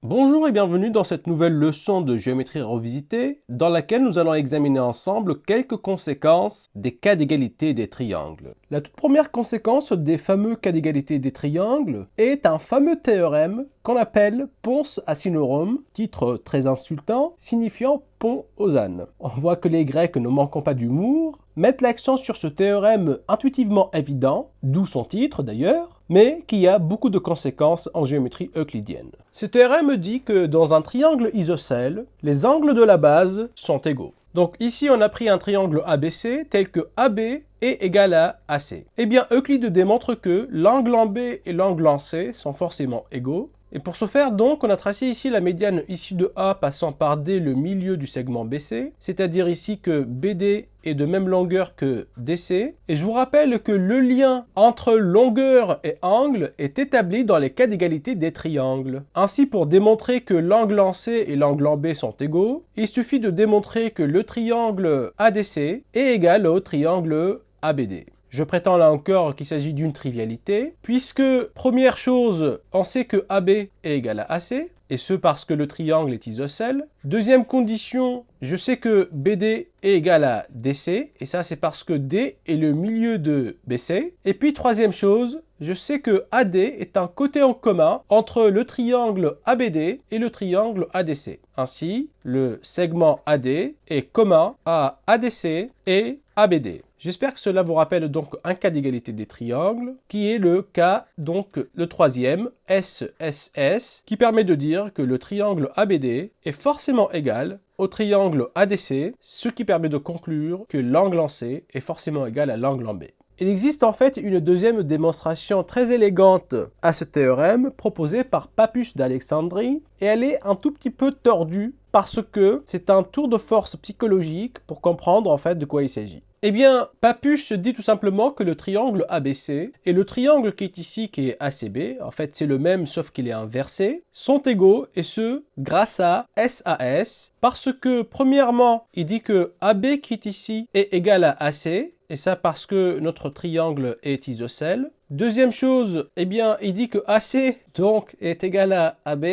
Bonjour et bienvenue dans cette nouvelle leçon de géométrie revisitée dans laquelle nous allons examiner ensemble quelques conséquences des cas d'égalité des triangles. La toute première conséquence des fameux cas d'égalité des triangles est un fameux théorème qu'on appelle Pons Asinorum, titre très insultant signifiant pont aux ânes. On voit que les Grecs, ne manquant pas d'humour, mettent l'accent sur ce théorème intuitivement évident, d'où son titre d'ailleurs, mais qui a beaucoup de conséquences en géométrie euclidienne. Ce théorème dit que dans un triangle isocèle, les angles de la base sont égaux. Donc ici, on a pris un triangle ABC tel que AB est égal à AC. Eh bien, Euclide démontre que l'angle en B et l'angle en C sont forcément égaux. Et pour ce faire, donc, on a tracé ici la médiane issue de A passant par D, le milieu du segment BC, c'est-à-dire ici que BD est de même longueur que DC. Et je vous rappelle que le lien entre longueur et angle est établi dans les cas d'égalité des triangles. Ainsi, pour démontrer que l'angle en C et l'angle en B sont égaux, il suffit de démontrer que le triangle ADC est égal au triangle ABD. Je prétends là encore qu'il s'agit d'une trivialité, puisque, première chose, on sait que AB est égal à AC, et ce parce que le triangle est isocèle. Deuxième condition, je sais que BD est égal à DC, et ça c'est parce que D est le milieu de BC. Et puis troisième chose, je sais que AD est un côté en commun entre le triangle ABD et le triangle ADC. Ainsi, le segment AD est commun à ADC et ABD. J'espère que cela vous rappelle donc un cas d'égalité des triangles, qui est le cas, donc le troisième, SSS, qui permet de dire que le triangle ABD est forcément égal au triangle ADC, ce qui permet de conclure que l'angle en C est forcément égal à l'angle en B. Il existe en fait une deuxième démonstration très élégante à ce théorème proposée par Pappus d'Alexandrie, et elle est un tout petit peu tordue parce que c'est un tour de force psychologique pour comprendre en fait de quoi il s'agit. Eh bien, Pappus dit tout simplement que le triangle ABC et le triangle qui est ici, qui est ACB, en fait c'est le même sauf qu'il est inversé, sont égaux, et ce, grâce à SAS, parce que premièrement, il dit que AB qui est ici est égal à AC, et ça parce que notre triangle est isocèle. Deuxième chose, eh bien, il dit que AC donc est égal à AB.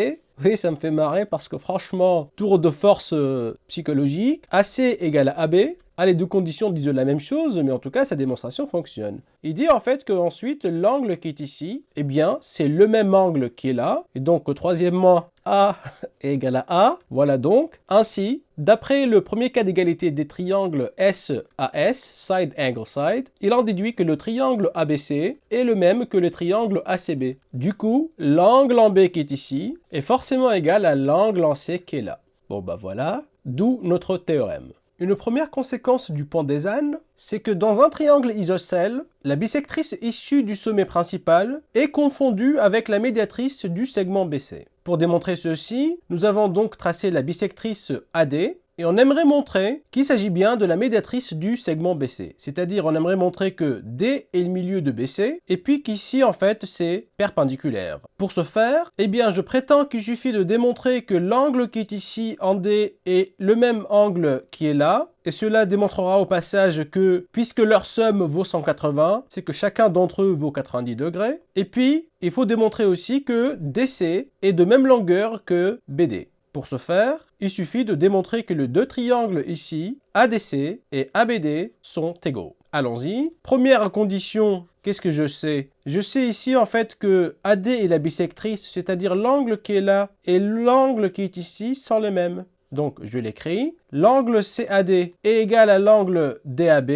Oui, ça me fait marrer parce que franchement, tour de force psychologique, AC égale à AB. Ah, les deux conditions disent la même chose, mais en tout cas, sa démonstration fonctionne. Il dit en fait qu'ensuite, l'angle qui est ici, eh bien, c'est le même angle qui est là. Et donc, troisièmement, A est égal à A. Voilà donc. Ainsi, d'après le premier cas d'égalité des triangles SAS, side angle side, il en déduit que le triangle ABC est le même que le triangle ACB. Du coup, l'angle en B qui est ici est forcément égal à l'angle en C qui est là. Bon bah voilà, d'où notre théorème. Une première conséquence du pont des ânes, c'est que dans un triangle isocèle, la bisectrice issue du sommet principal est confondue avec la médiatrice du segment BC. Pour démontrer ceci, nous avons donc tracé la bisectrice AD, et on aimerait montrer qu'il s'agit bien de la médiatrice du segment BC. C'est-à-dire, on aimerait montrer que D est le milieu de BC, et puis qu'ici, en fait, c'est perpendiculaire. Pour ce faire, eh bien, je prétends qu'il suffit de démontrer que l'angle qui est ici en D est le même angle qui est là, et cela démontrera au passage que, puisque leur somme vaut 180, c'est que chacun d'entre eux vaut 90 degrés. Et puis, il faut démontrer aussi que DC est de même longueur que BD. Pour ce faire, il suffit de démontrer que les deux triangles ici, ADC et ABD, sont égaux. Allons-y. Première condition, qu'est-ce que je sais? Je sais ici en fait que AD est la bisectrice, c'est-à-dire l'angle qui est là et l'angle qui est ici sont les mêmes. Donc je l'écris. L'angle CAD est égal à l'angle DAB.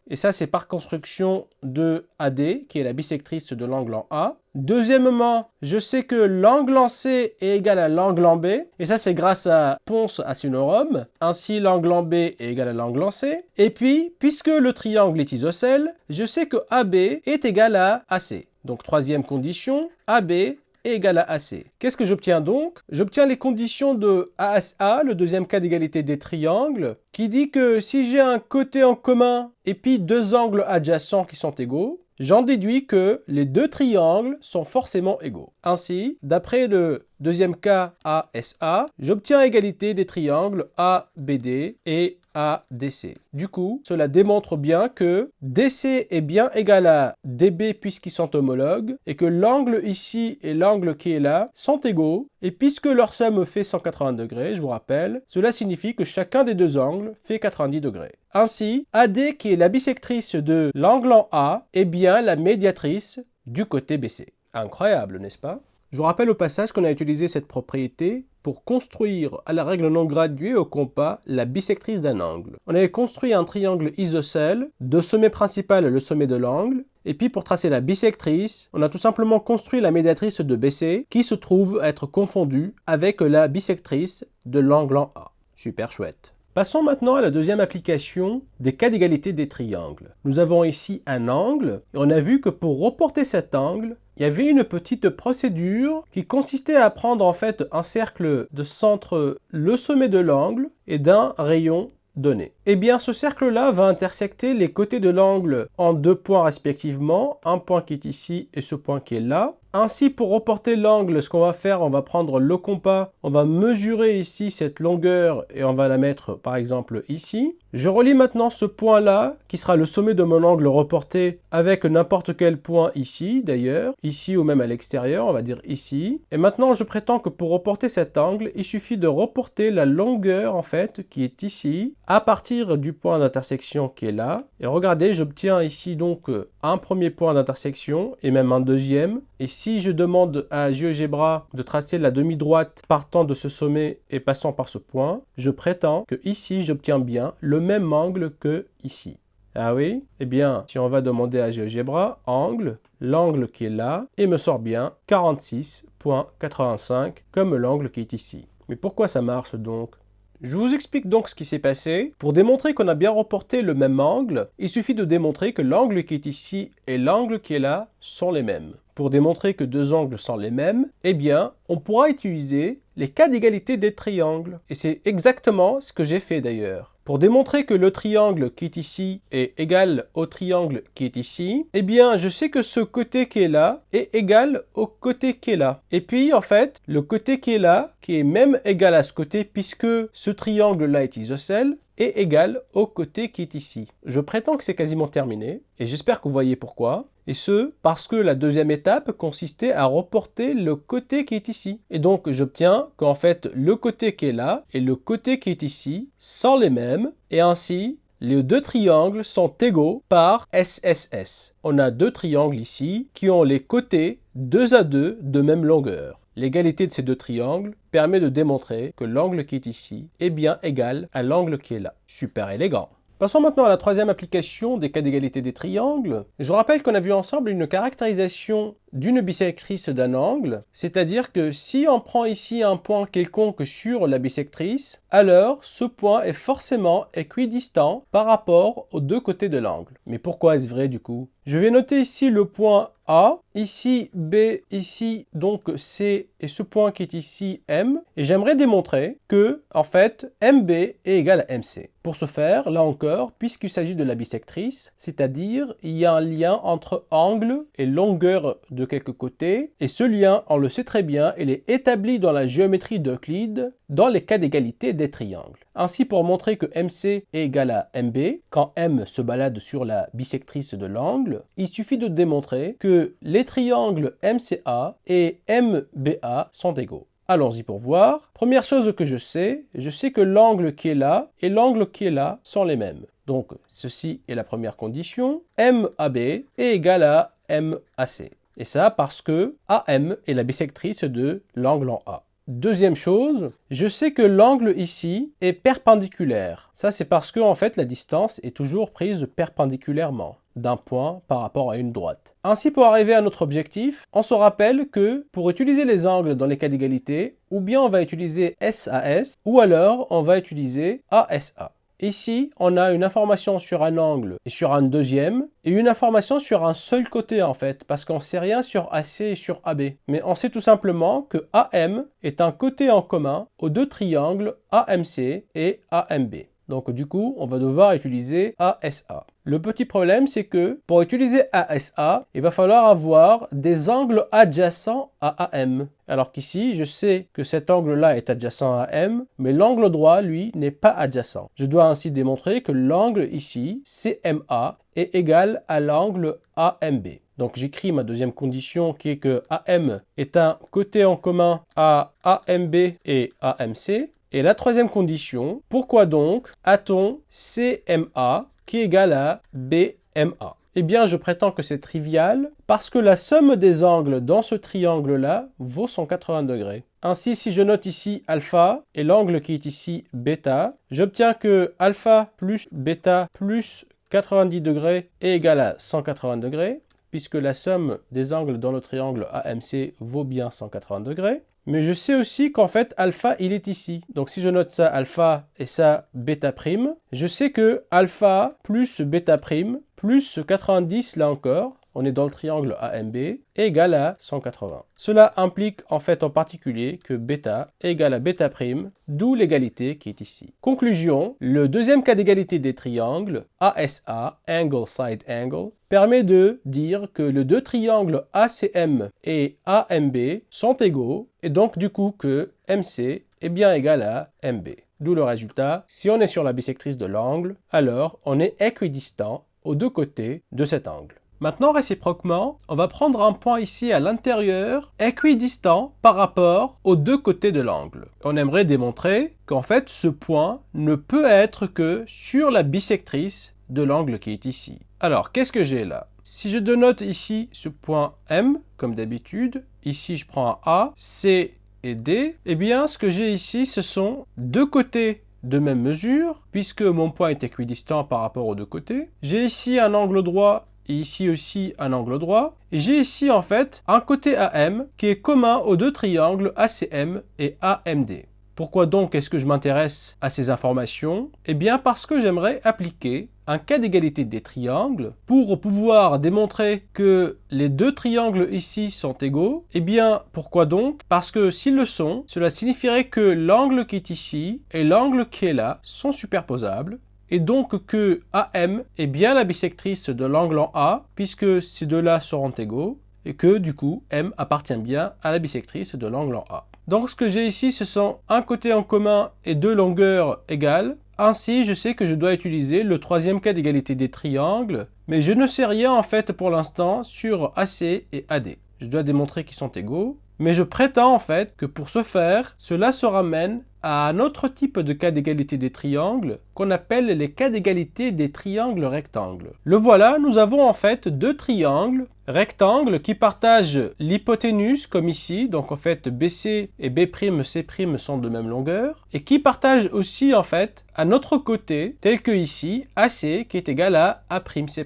Et ça, c'est par construction de AD, qui est la bisectrice de l'angle en A. Deuxièmement, je sais que l'angle en C est égal à l'angle en B. Et ça, c'est grâce à Pons Asinorum. Ainsi, l'angle en B est égal à l'angle en C. Et puis, puisque le triangle est isocèle, je sais que AB est égal à AC. Donc, troisième condition, AB est égal à AC. Qu'est-ce que j'obtiens donc? J'obtiens les conditions de ASA, le deuxième cas d'égalité des triangles, qui dit que si j'ai un côté en commun et puis deux angles adjacents qui sont égaux, j'en déduis que les deux triangles sont forcément égaux. Ainsi, d'après le deuxième cas ASA, j'obtiens égalité des triangles ABD et ADC. Du coup, cela démontre bien que DC est bien égal à DB puisqu'ils sont homologues et que l'angle ici et l'angle qui est là sont égaux. Et puisque leur somme fait 180 degrés, je vous rappelle, cela signifie que chacun des deux angles fait 90 degrés. Ainsi, AD, qui est la bisectrice de l'angle en A, est bien la médiatrice du côté BC. Incroyable, n'est-ce pas? Je vous rappelle au passage qu'on a utilisé cette propriété pour construire à la règle non graduée au compas la bisectrice d'un angle. On avait construit un triangle isocèle, de sommet principal le sommet de l'angle, et puis pour tracer la bisectrice, on a tout simplement construit la médiatrice de BC qui se trouve être confondue avec la bisectrice de l'angle en A. Super chouette. Passons maintenant à la deuxième application des cas d'égalité des triangles. Nous avons ici un angle et on a vu que pour reporter cet angle, il y avait une petite procédure qui consistait à prendre en fait un cercle de centre le sommet de l'angle et d'un rayon donné. Eh bien, ce cercle-là va intersecter les côtés de l'angle en deux points respectivement, un point qui est ici et ce point qui est là. Ainsi, pour reporter l'angle, ce qu'on va faire, on va prendre le compas, on va mesurer ici cette longueur et on va la mettre par exemple ici. Je relie maintenant ce point-là, qui sera le sommet de mon angle reporté, avec n'importe quel point ici d'ailleurs, ici ou même à l'extérieur, on va dire ici. Et maintenant, je prétends que pour reporter cet angle, il suffit de reporter la longueur en fait, qui est ici, à partir du point d'intersection qui est là. Et regardez, j'obtiens ici donc un premier point d'intersection et même un deuxième. Et si je demande à GeoGebra de tracer la demi-droite partant de ce sommet et passant par ce point, je prétends que ici j'obtiens bien le même angle que ici. Ah oui? Eh bien, si on va demander à GeoGebra, angle, l'angle qui est là, et me sort bien 46,85 comme l'angle qui est ici. Mais pourquoi ça marche donc? Je vous explique donc ce qui s'est passé. Pour démontrer qu'on a bien reporté le même angle, il suffit de démontrer que l'angle qui est ici et l'angle qui est là sont les mêmes. Pour démontrer que deux angles sont les mêmes, eh bien, on pourra utiliser les cas d'égalité des triangles. Et c'est exactement ce que j'ai fait d'ailleurs. Pour démontrer que le triangle qui est ici est égal au triangle qui est ici, eh bien, je sais que ce côté qui est là est égal au côté qui est là. Et puis, en fait, le côté qui est là, qui est même égal à ce côté, puisque ce triangle-là est isocèle, est égal au côté qui est ici. Je prétends que c'est quasiment terminé, et j'espère que vous voyez pourquoi. Et ce, parce que la deuxième étape consistait à reporter le côté qui est ici. Et donc, j'obtiens qu'en fait, le côté qui est là et le côté qui est ici sont les mêmes, et ainsi, les deux triangles sont égaux par SSS. On a deux triangles ici qui ont les côtés 2 à 2 de même longueur. L'égalité de ces deux triangles permet de démontrer que l'angle qui est ici est bien égal à l'angle qui est là. Super élégant. Passons maintenant à la troisième application des cas d'égalité des triangles. Je vous rappelle qu'on a vu ensemble une caractérisation d'une bisectrice d'un angle, c'est-à-dire que si on prend ici un point quelconque sur la bisectrice, alors ce point est forcément équidistant par rapport aux deux côtés de l'angle. Mais pourquoi est-ce vrai du coup? Je vais noter ici le point A, ici B, ici donc C et ce point qui est ici M, et j'aimerais démontrer que en fait MB est égal à MC. Pour ce faire, là encore, puisqu'il s'agit de la bisectrice, c'est-à-dire il y a un lien entre angle et longueur de quelques côtés, et ce lien, on le sait très bien, il est établi dans la géométrie d'Euclide dans les cas d'égalité des triangles. Ainsi, pour montrer que MC est égal à MB, quand M se balade sur la bisectrice de l'angle, il suffit de démontrer que les triangles MCA et MBA sont égaux. Allons-y pour voir. Première chose que je sais que l'angle qui est là et l'angle qui est là sont les mêmes. Donc, ceci est la première condition. MAB est égal à MAC. Et ça parce que AM est la bisectrice de l'angle en A. Deuxième chose, je sais que l'angle ici est perpendiculaire. Ça, c'est parce que en fait, la distance est toujours prise perpendiculairement d'un point par rapport à une droite. Ainsi, pour arriver à notre objectif, on se rappelle que pour utiliser les angles dans les cas d'égalité, ou bien on va utiliser SAS, ou alors on va utiliser ASA. Ici, on a une information sur un angle et sur un deuxième, et une information sur un seul côté en fait, parce qu'on ne sait rien sur AC et sur AB. Mais on sait tout simplement que AM est un côté en commun aux deux triangles AMC et AMB. Donc du coup, on va devoir utiliser ASA. Le petit problème, c'est que pour utiliser ASA, il va falloir avoir des angles adjacents à AM. Alors qu'ici, je sais que cet angle-là est adjacent à AM, mais l'angle droit, lui, n'est pas adjacent. Je dois ainsi démontrer que l'angle ici, CMA, est égal à l'angle AMB. Donc j'écris ma deuxième condition qui est que AM est un côté en commun à AMB et AMC. Et la troisième condition, pourquoi donc a-t-on CMA qui est égal à BMA? Eh bien, je prétends que c'est trivial parce que la somme des angles dans ce triangle-là vaut 180 degrés. Ainsi, si je note ici alpha et l'angle qui est ici bêta, j'obtiens que alpha plus bêta plus 90 degrés est égal à 180 degrés, puisque la somme des angles dans le triangle AMC vaut bien 180 degrés. Mais je sais aussi qu'en fait, alpha, il est ici. Donc si je note ça alpha et ça bêta prime, je sais que alpha plus bêta prime plus 90, là encore, on est dans le triangle AMB, est égal à 180. Cela implique en fait en particulier que bêta est égal à bêta prime, d'où l'égalité qui est ici. Conclusion, le deuxième cas d'égalité des triangles, ASA, Angle Side Angle, permet de dire que les deux triangles ACM et AMB sont égaux, et donc du coup que MC est bien égal à MB. D'où le résultat, si on est sur la bisectrice de l'angle, alors on est équidistant aux deux côtés de cet angle. Maintenant, réciproquement, on va prendre un point ici à l'intérieur, équidistant par rapport aux deux côtés de l'angle. On aimerait démontrer qu'en fait, ce point ne peut être que sur la bisectrice de l'angle qui est ici. Alors, qu'est-ce que j'ai là? Si je dénote ici ce point M, comme d'habitude, ici je prends un A, C et D, eh bien, ce que j'ai ici, ce sont deux côtés de même mesure, puisque mon point est équidistant par rapport aux deux côtés. J'ai ici un angle droit et ici aussi un angle droit. Et j'ai ici en fait un côté AM qui est commun aux deux triangles ACM et AMD. Pourquoi donc est-ce que je m'intéresse à ces informations? Eh bien parce que j'aimerais appliquer un cas d'égalité des triangles pour pouvoir démontrer que les deux triangles ici sont égaux. Eh bien pourquoi donc? Parce que s'ils le sont, cela signifierait que l'angle qui est ici et l'angle qui est là sont superposables. Et donc que AM est bien la bisectrice de l'angle en A, puisque ces deux-là seront égaux, et que du coup M appartient bien à la bisectrice de l'angle en A. Donc ce que j'ai ici, ce sont un côté en commun et deux longueurs égales. Ainsi, je sais que je dois utiliser le troisième cas d'égalité des triangles, mais je ne sais rien en fait pour l'instant sur AC et AD. Je dois démontrer qu'ils sont égaux, mais je prétends en fait que pour ce faire, cela se ramène à un autre type de cas d'égalité des triangles qu'on appelle les cas d'égalité des triangles rectangles. Le voilà, nous avons en fait deux triangles rectangles qui partagent l'hypoténuse comme ici, donc en fait BC et B'C' sont de même longueur, et qui partagent aussi en fait un autre côté tel que ici AC qui est égal à A'C'.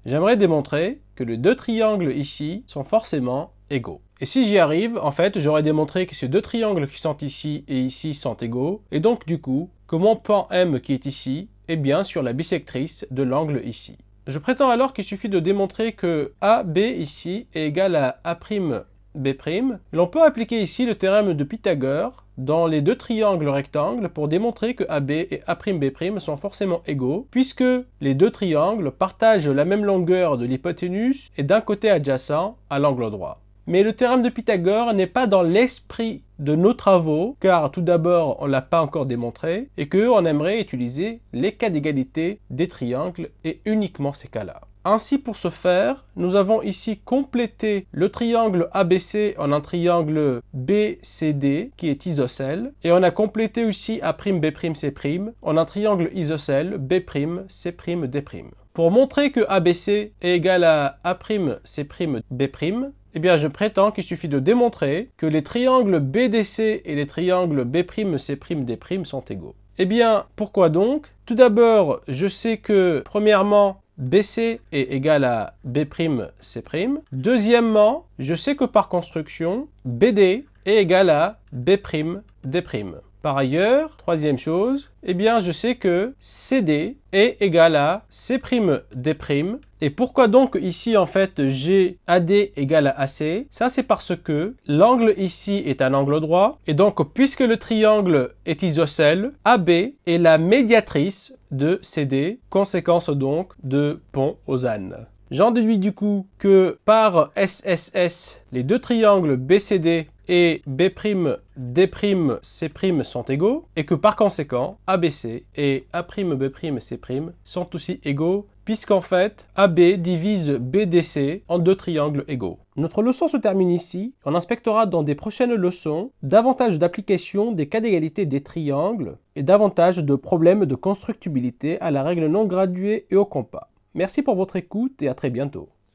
J'aimerais démontrer que les deux triangles ici sont forcément égaux. Et si j'y arrive, en fait, j'aurais démontré que ces deux triangles qui sont ici et ici sont égaux, et donc du coup, que mon point M qui est ici est bien sur la bisectrice de l'angle ici. Je prétends alors qu'il suffit de démontrer que AB ici est égal à A'B'. L'on peut appliquer ici le théorème de Pythagore dans les deux triangles rectangles pour démontrer que AB et A'B' sont forcément égaux, puisque les deux triangles partagent la même longueur de l'hypoténuse et d'un côté adjacent à l'angle droit. Mais le théorème de Pythagore n'est pas dans l'esprit de nos travaux, car tout d'abord, on ne l'a pas encore démontré, et qu'on aimerait utiliser les cas d'égalité des triangles, et uniquement ces cas-là. Ainsi, pour ce faire, nous avons ici complété le triangle ABC en un triangle BCD, qui est isocèle, et on a complété aussi A'B', en un triangle isocèle B'C', D'. Pour montrer que ABC est égal à A'C', eh bien, je prétends qu'il suffit de démontrer que les triangles BDC et les triangles B'C', D' sont égaux. Eh bien, pourquoi donc? Tout d'abord, je sais que, premièrement, BC est égal à B'C'. Deuxièmement, je sais que par construction, BD est égal à B'D'. Par ailleurs, troisième chose, eh bien, je sais que CD est égal à C'D', Et pourquoi donc ici en fait j'ai AD égale à AC? Ça c'est parce que l'angle ici est un angle droit et donc puisque le triangle est isocèle, AB est la médiatrice de CD, conséquence donc de pont aux ânes. J'en déduis du coup que par SSS, les deux triangles BCD et B'D'C' sont égaux et que par conséquent ABC et A'B'C' sont aussi égaux puisqu'en fait AB divise BDC en deux triangles égaux. Notre leçon se termine ici. On inspectera dans des prochaines leçons davantage d'applications des cas d'égalité des triangles et davantage de problèmes de constructibilité à la règle non graduée et au compas. Merci pour votre écoute et à très bientôt.